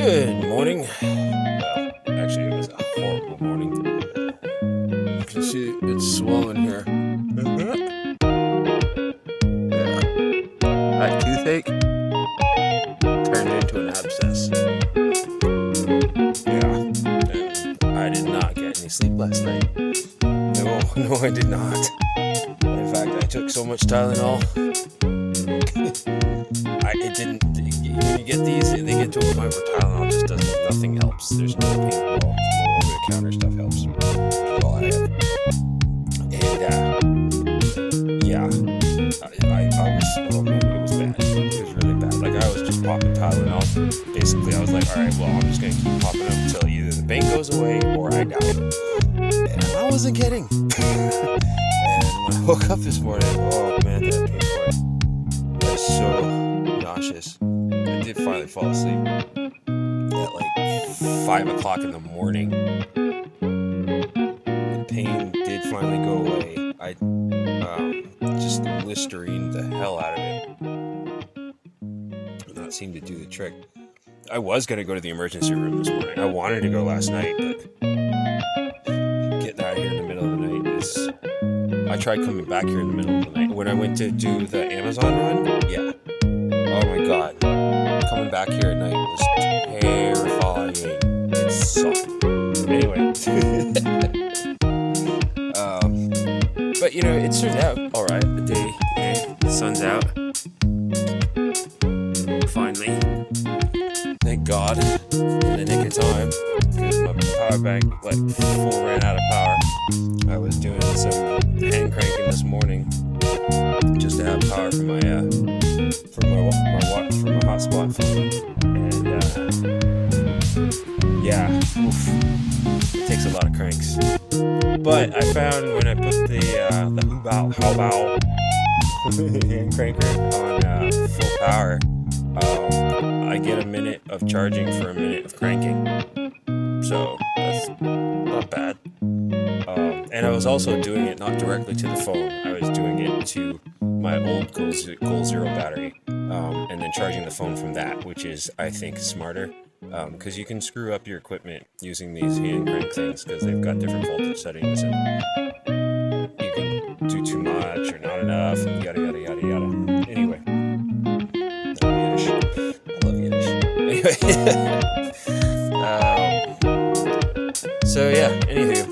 Good morning. Well, actually, it was a horrible morning. You can see it's swollen here. Yeah. That toothache turned into an abscess. Yeah. And I did not get any sleep last night. No, I did not. In fact, I took so much Tylenol. It didn't. When you get these, they get to a point where Tylenol just doesn't. Nothing helps. There's no pain at all. No over-the-counter stuff helps. That's all I have. And yeah, I was. Oh man, it was bad. It was really bad. Like I was just popping Tylenol. Basically, I was like, all right, well, I'm just gonna keep popping them until either the pain goes away or I die. And I wasn't kidding. And when I woke up this morning, oh man, did I pay for it. I was so nauseous. I did finally fall asleep at like 5 o'clock in the morning. The pain did finally go away. I just Listerine the hell out of it. And that seemed to do the trick. I was going to go to the emergency room this morning. I wanted to go last night, but getting out of here in the middle of the night is... I tried coming back here in the middle of the night. When I went to do the Amazon run, yeah. Oh my god. Coming back here at night was terrifying. It sucked. Anyway. But you know, it turned out alright. The sun's out. Finally. Thank God. In the nick of time. Because my power bank, full ran out of power. I was doing some hand cranking this morning just to have power for my hotspot phone, and yeah, it takes a lot of cranks. But I found when I put the Hubao hand cranker on full power, I get a minute of charging for a minute of cranking, so that's not bad. And I was also doing it not directly to the phone. I was doing it to my old Goal Zero battery, and then charging the phone from that, which is, I think, smarter, because you can screw up your equipment using these hand crank things, because they've got different voltage settings, and you can do too much or not enough, and yada yada yada yada. Anyway, I love Yiddish. Anyway, so yeah. Anywho.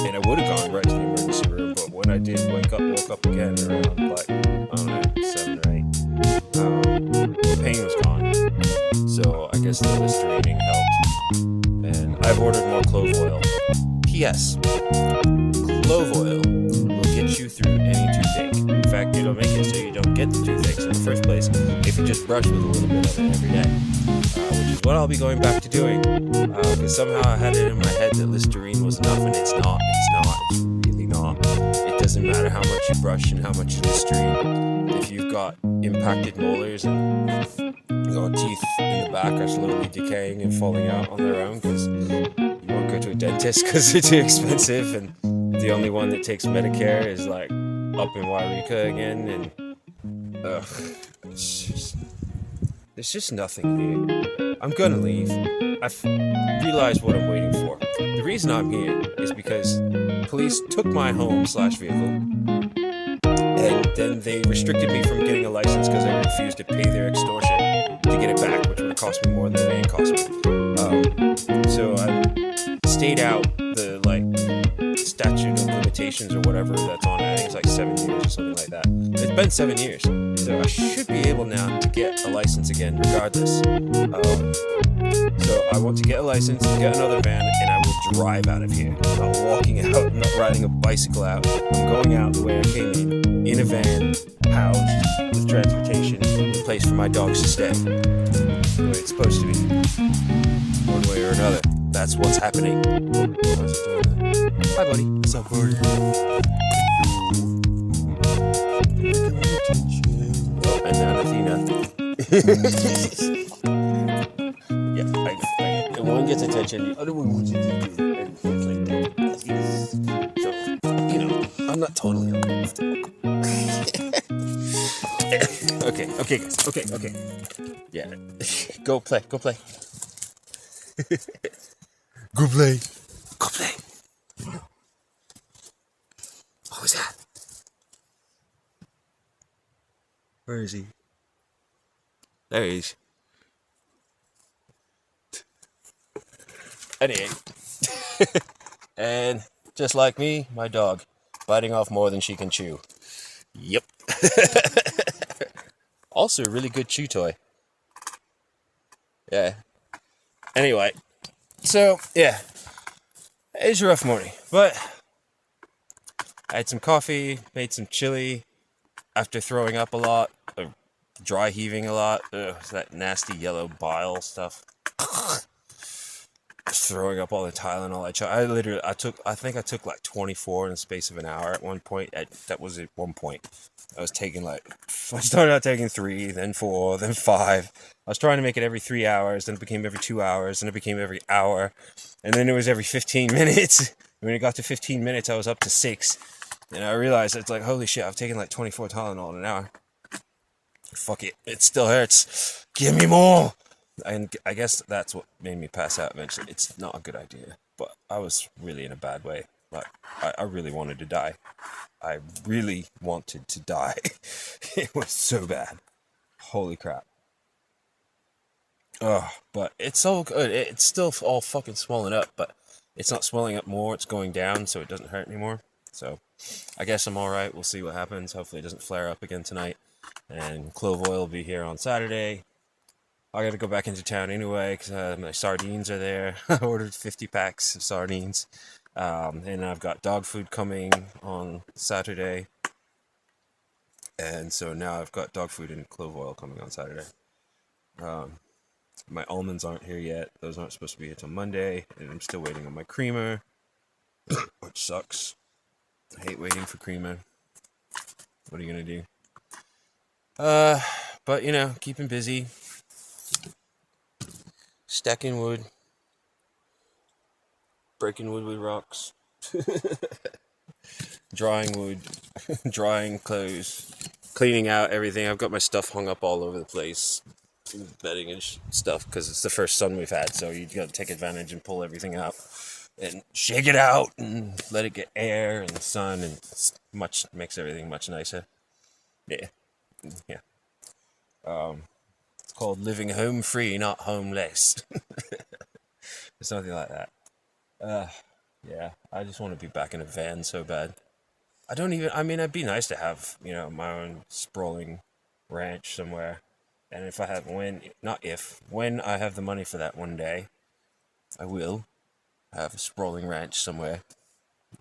And I would have gone right to the emergency room, but when I did woke up again around I don't know, 7 or 8, the pain was gone. So I guess the Listerine helped. And I've ordered more clove oil. P.S. Clove oil will get you through any toothache. In fact, it'll make it so you don't get the toothaches in the first place if you just brush with a little bit of it every day. Which is what I'll be going back to doing, because somehow I had it in my head that Listerine was enough, and it's not, it's really not. It doesn't matter how much you brush and how much you Listerine. If you've got impacted molars and your teeth in the back are slowly decaying and falling out on their own, because you won't go to a dentist because they're too expensive, and the only one that takes Medicare is like up in Wairika again, and there's just nothing here. I'm gonna leave. I've realized what I'm waiting for. The reason I'm here is because police took my home/vehicle, and then they restricted me from getting a license because I refused to pay their extortion to get it back, which would have cost me more than the van cost me. So I stayed out the statute of limitations or whatever that's on it. I think it's like 7 years or something like that. It's been 7 years, so I should be able now to get a license again regardless. So I want to get a license, get another van, and I will drive out of here. I'm not walking out, I'm not riding a bicycle out. I'm going out the way I came in a van, housed with transportation, a place for my dogs to stay. The way it's supposed to be. One way or another. That's what's happening. Hi, buddy. What's up, buddy? Oh, and now Athena. Yeah, I know. The one gets attention, the other one wants attention. And it's like that. So, I'm not totally okay. Okay, guys. Okay. Yeah. Go play. Go play. Go play. What was that? Where is he? There he is. Anyway. And just like me, my dog, biting off more than she can chew. Yep. Also a really good chew toy. Yeah. Anyway. So, yeah. It's a rough morning, but I had some coffee, made some chili after throwing up a lot, or dry heaving a lot. Ugh, that nasty yellow bile stuff. Throwing up all the Tylenol. I think I took like 24 in the space of an hour at one point. That was at one point. I started out taking 3, then 4, then 5. I was trying to make it every 3 hours, then it became every 2 hours, then it became every hour, and then it was every 15 minutes. When it got to 15 minutes, I was up to 6. And I realized it's like, holy shit, I've taken like 24 Tylenol in an hour. Fuck it. It still hurts. Give me more! And I guess that's what made me pass out eventually. It's not a good idea, but I was really in a bad way. Like, I really wanted to die. I really wanted to die. It was so bad. Holy crap. Oh, but it's so good. It's still all fucking swollen up, but it's not swelling up more. It's going down, so it doesn't hurt anymore. So, I guess I'm alright. We'll see what happens. Hopefully it doesn't flare up again tonight. And clove oil will be here on Saturday. I gotta go back into town anyway, because my sardines are there. I ordered 50 packs of sardines. And I've got dog food coming on Saturday. And so now I've got dog food and clove oil coming on Saturday. My almonds aren't here yet. Those aren't supposed to be here till Monday. And I'm still waiting on my creamer, which sucks. I hate waiting for creamer. What are you gonna do? But you know, keeping busy. Stacking wood. Breaking wood with rocks. Drying wood. Drying clothes. Cleaning out everything. I've got my stuff hung up all over the place. Bedding and stuff, because it's the first sun we've had, so you got to take advantage and pull everything out and shake it out and let it get air and sun, and makes everything much nicer. Yeah. It's called living home free, not homeless. It's something like that. Yeah, I just want to be back in a van so bad. It'd be nice to have, my own sprawling ranch somewhere. And when I have the money for that one day, I will have a sprawling ranch somewhere.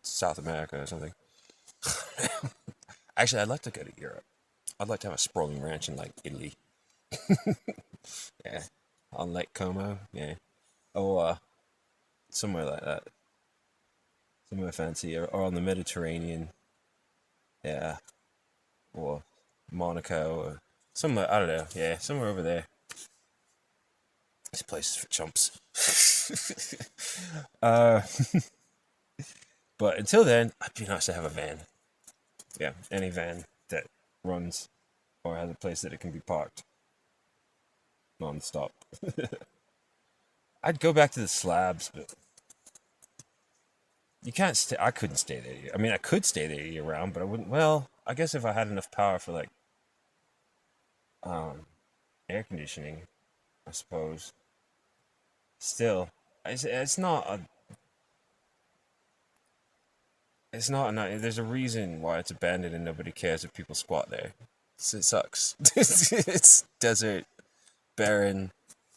South America or something. Actually, I'd like to go to Europe. I'd like to have a sprawling ranch in, like, Italy. Yeah. On Lake Como, yeah. Or, somewhere like that. Somewhere fancy. Or on the Mediterranean. Yeah. Or Monaco, or somewhere, I don't know. Yeah, somewhere over there. This place is for chumps. But until then, it'd be nice to have a van. Yeah, any van that runs or has a place that it can be parked non-stop. I'd go back to the slabs, but you can't stay. I couldn't stay there. I could stay there year round, but I wouldn't. Well, I guess if I had enough power for, like, air conditioning, I suppose. Still, it's not a. It's not a. There's a reason why it's abandoned and nobody cares if people squat there. It sucks. It's desert, barren.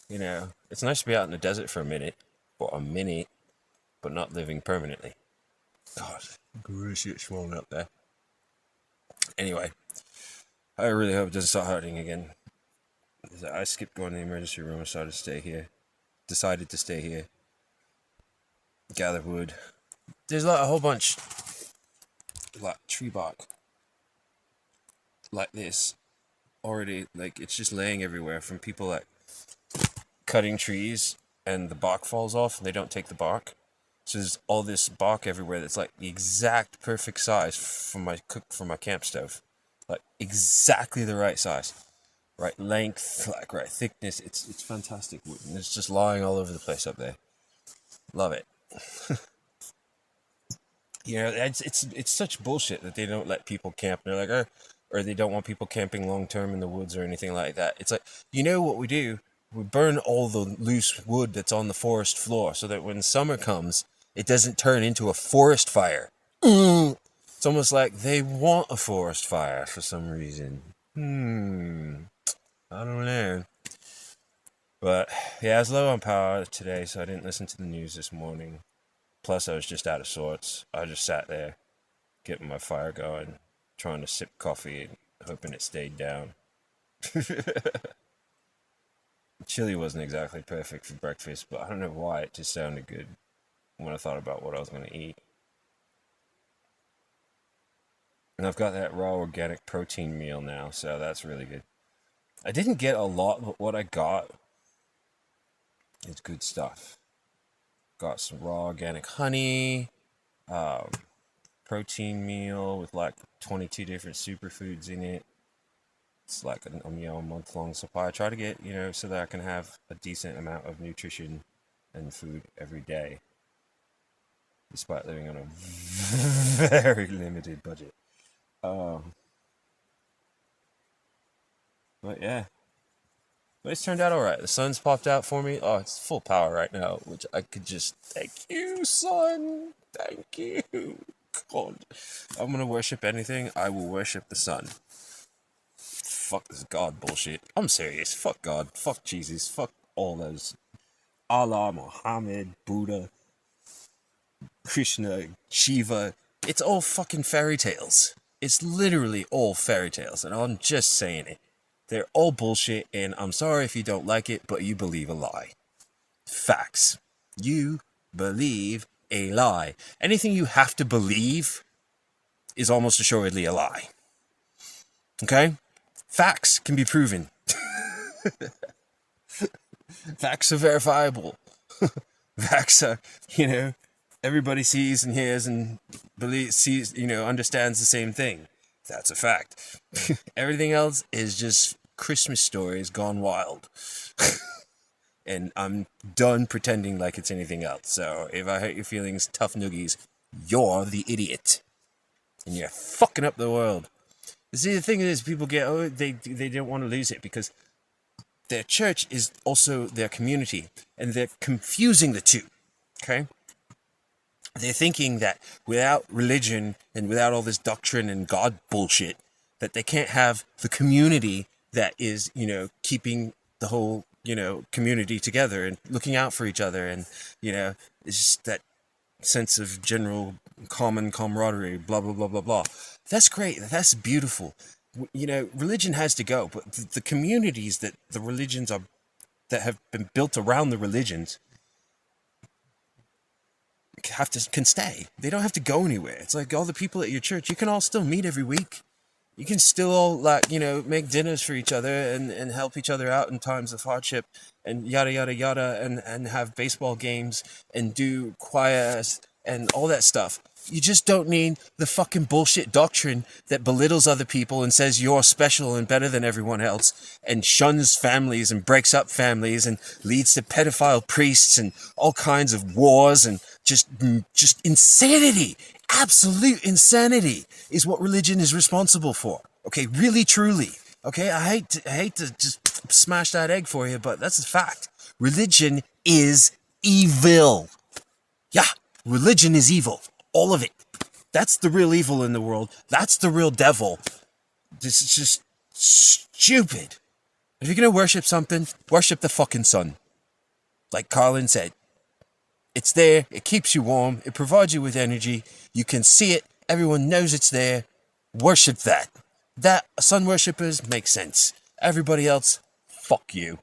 It's nice to be out in the desert for a minute, but not living permanently. God, gross shit swollen up there. Anyway, I really hope it doesn't start hurting again. I skipped going to the emergency room. I decided to stay here. Gather wood. There's a whole bunch, like, tree bark, like this, already. Like, it's just laying everywhere from people, like, cutting trees, and the bark falls off, and they don't take the bark. So there's all this bark everywhere that's, like, the exact perfect size for my camp stove. Like, exactly the right size. right length, like right thickness. It's fantastic wood, and it's just lying all over the place up there. Love it. You know, it's such bullshit that they don't let people camp. They're like, or they don't want people camping long term in the woods or anything like that. It's like, you know what we do? We burn all the loose wood that's on the forest floor so that when summer comes, it doesn't turn into a forest fire. It's almost like they want a forest fire for some reason. I don't know. But yeah, I was low on power today, so I didn't listen to the news this morning. Plus, I was just out of sorts. I just sat there, getting my fire going, trying to sip coffee and hoping it stayed down. Chili wasn't exactly perfect for breakfast, but I don't know why, it just sounded good when I thought about what I was going to eat. And I've got that raw organic protein meal now, so that's really good. I didn't get a lot, but what I got is good stuff. Got some raw organic honey, protein meal with like 22 different superfoods in it. It's like a month-long supply. I try to get, so that I can have a decent amount of nutrition and food every day, despite living on a very limited budget. But yeah. But it's turned out alright. The sun's popped out for me. Oh, it's full power right now, which I could just... Thank you, sun. Thank you. God. I'm gonna worship anything. I will worship the sun. Fuck this God bullshit. I'm serious. Fuck God. Fuck Jesus. Fuck all those. Allah, Muhammad, Buddha, Krishna, Shiva. It's all fucking fairy tales. It's literally all fairy tales, and I'm just saying it. They're all bullshit, and I'm sorry if you don't like it, but you believe a lie. Facts. You believe a lie. Anything you have to believe is almost assuredly a lie. Okay? Facts can be proven. Facts are verifiable. Facts are, everybody sees and hears and sees, understands the same thing. That's a fact. Everything else is just Christmas stories gone wild. And I'm done pretending like it's anything else. So if I hurt your feelings, tough noogies, you're the idiot. And you're fucking up the world. See, the thing is, people get, they don't want to lose it because their church is also their community. And they're confusing the two. Okay? They're thinking that without religion and without all this doctrine and God bullshit, that they can't have the community that is, keeping the whole, community together and looking out for each other. And, it's just that sense of general common camaraderie, blah, blah, blah, blah, blah. That's great. That's beautiful. Religion has to go, but the communities that the religions are, that have been built around the religions, can stay. They don't have to go anywhere. It's like all the people at your church, you can all still meet every week. You can still all make dinners for each other and help each other out in times of hardship and yada yada yada and have baseball games and do choirs and all that stuff. You just don't need the fucking bullshit doctrine that belittles other people and says you're special and better than everyone else and shuns families and breaks up families and leads to pedophile priests and all kinds of wars and just insanity. Absolute insanity is what religion is responsible for. Okay, really, truly. Okay, I hate to just smash that egg for you, but that's a fact. Religion is evil. Yeah, religion is evil. All of it. That's the real evil in the world. That's the real devil. This is just stupid. If you're going to worship something, worship the fucking sun. Like Carlin said. It's there. It keeps you warm. It provides you with energy. You can see it. Everyone knows it's there. Worship that. That sun worshippers make sense. Everybody else, fuck you.